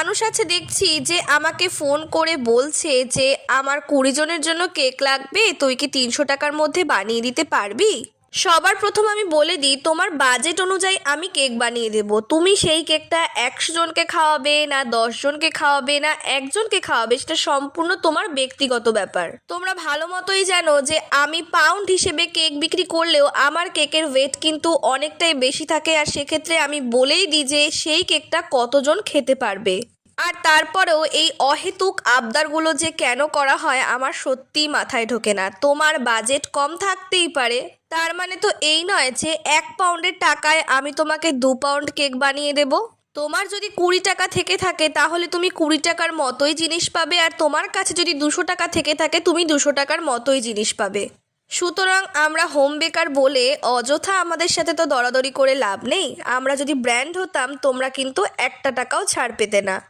মানুষ আছে দেখছি যে আমাকে ফোন করে বলছে যে আমার 20 জনের জন্য কেক লাগবে, তুই কি 300 টাকার মধ্যে বানিয়ে দিতে পারবি? সবার প্রথম আমি বলে দিই, তোমার বাজেট অনুযায়ী আমি কেক বানিয়ে দেব। তুমি সেই কেকটা 100 জনকে খাওয়াবে না 10 জনকে খাওয়াবে না একজনকে খাওয়াবে, সেটা সম্পূর্ণ তোমার ব্যক্তিগত ব্যাপার। তোমরা ভালো মতোই জানো যে আমি পাউন্ড হিসেবে কেক বিক্রি করলেও আমার কেকের ওয়েট কিন্তু অনেকটাই বেশি থাকে, আর সেক্ষেত্রে আমি বলেই দিই যে সেই কেকটা কতজন খেতে পারবে। আর তারপরেও এই অহেতুক আবদারগুলো যে কেন করা হয় আমার সত্যিই মাথায় ঢোকে না। তোমার বাজেট কম থাকতেই পারে, তার মানে তো এই নয় যে 1 পাউন্ডের টাকায় আমি তোমাকে 2 পাউন্ড কেক বানিয়ে দেব। তোমার যদি 20 টাকা থেকে থাকে তাহলে তুমি 20 টাকার মতোই জিনিস পাবে, আর তোমার কাছে যদি 200 টাকা থেকে থাকে তুমি 200 টাকার মতোই জিনিস পাবে। সুতরাং আমরা হোম বেকার বলে অযথা আমাদের সাথে তো দরাদরি করে লাভ নেই। আমরা যদি ব্র্যান্ড হতাম তোমরা কিন্তু 1 টাকাও ছাড় পেতে না।